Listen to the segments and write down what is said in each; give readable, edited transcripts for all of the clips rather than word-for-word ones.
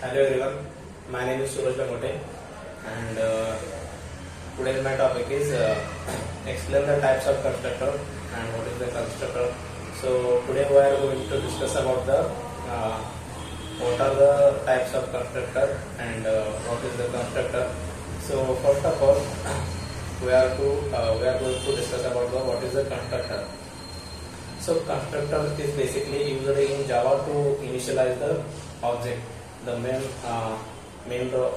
Hello everyone, my name is Suraj Bangote and today's my topic is explain the types of constructor and what is the constructor. So today we are going to discuss about the what are the types of constructor and what is the constructor. So first of all, we are going to discuss about the what is the constructor. So constructor is basically used in Java to initialize the object. The main role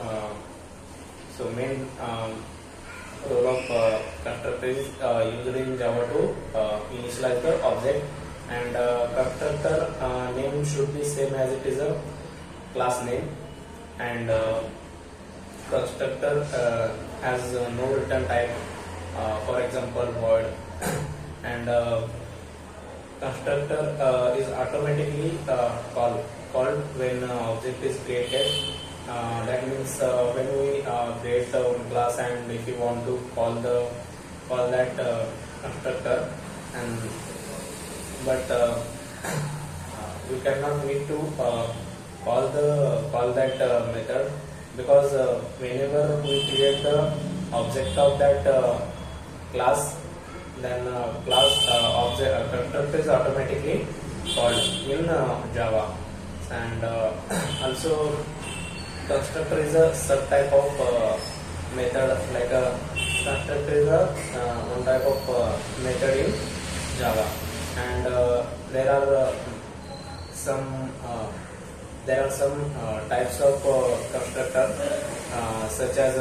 of constructor is used in Java to initialize the object, and constructor name should be same as it is a class name, and constructor has no return type, for example void, and constructor is automatically called when object is created. That means when we create one class, and if you want to call that constructor, and but we cannot need to call that method, because whenever we create the object of that class, then class object constructor is automatically called in Java. And also constructor is a subtype of method, like a constructor is a one type of method in Java, and there are some types of constructor, such as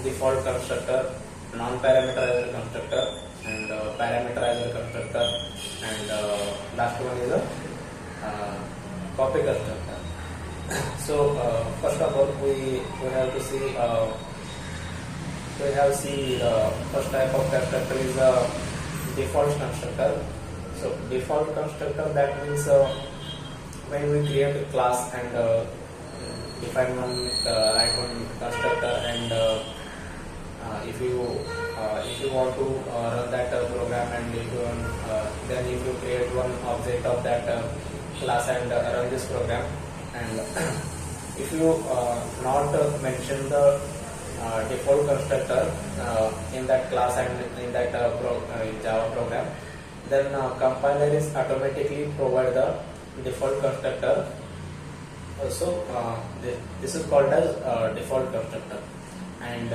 default constructor, non-parameterizer constructor, and parameterizer constructor, and last one is a copy constructor. So first of all, we have to see first type of constructor is a default constructor. So default constructor, that means when we create a class and define one write one constructor, and if you want to run that program, and then if you create one object of that class and run this program, and if you not mention the default constructor in that class and in that Java program, then compiler is automatically provide the default constructor. So this is called as default constructor. And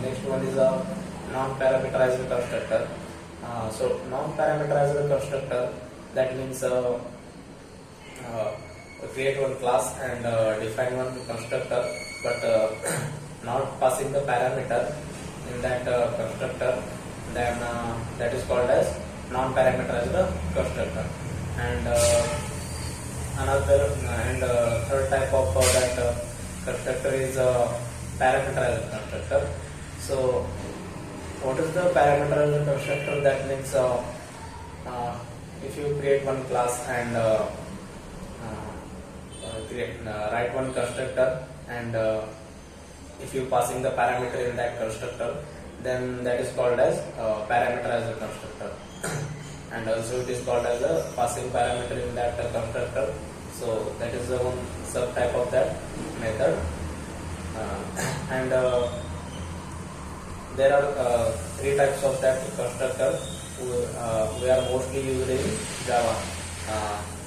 next one is a non-parameterized constructor. So non-parameterized constructor, that means create one class and define one constructor, but not passing the parameter in that constructor, then that is called as non-parameterized constructor. And third type of that constructor is parameterized constructor. So what is the parameterized constructor? That means if you create one class and write one constructor, and if you passing the parameter in that constructor, then that is called as parameterized constructor. And also it is called as a passing parameter in that constructor. So that is the one subtype of that method. And there are three types of that constructor we are mostly used in Java.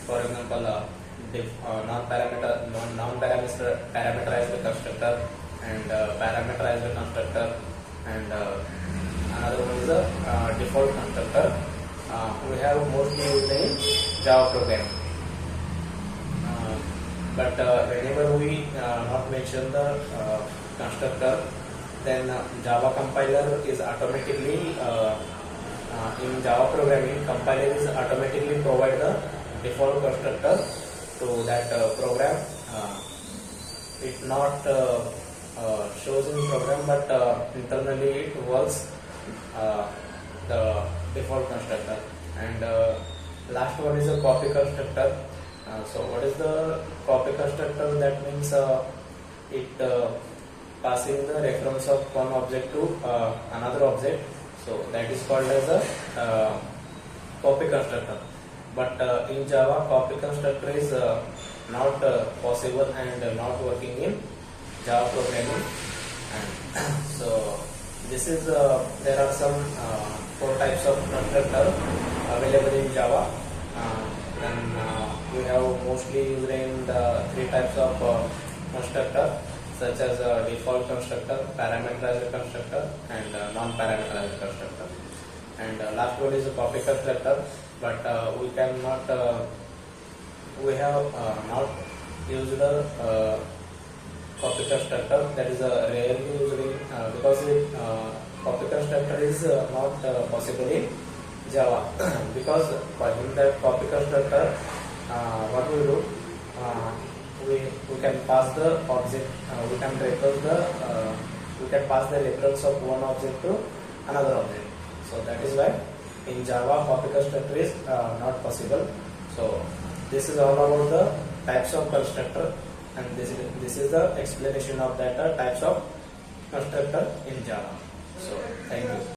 For example, non-parameterized constructor, and parameterized constructor, and another one is a default constructor. We have mostly used in Java program. But whenever we not mention the constructor, then Java compiler is automatically in Java programming, compiler is automatically provide the default constructor to that program. It not shows in program, but internally it works the default constructor. And last one is a copy constructor. So what is the copy constructor? That means it passing the reference of one object to another object. So that is called as a copy constructor. But in Java, copy constructor is not possible and not working in Java programming. And so this is there are some four types of constructor available in Java. Then we have mostly used in the three types of constructor, such as default constructor, parameterized constructor, and non-parameterized constructor. And last one is a copy constructor, but we cannot we have not used a copy constructor. That is rarely used in because copy constructor is not possible in Java. Because in that copy constructor, what we do, we can pass the object, we can reference the we can pass the reference of one object to another object. So that is why in Java copy constructor is not possible. So this is all about the types of constructor, and this is the explanation of that types of constructor in Java. So thank you.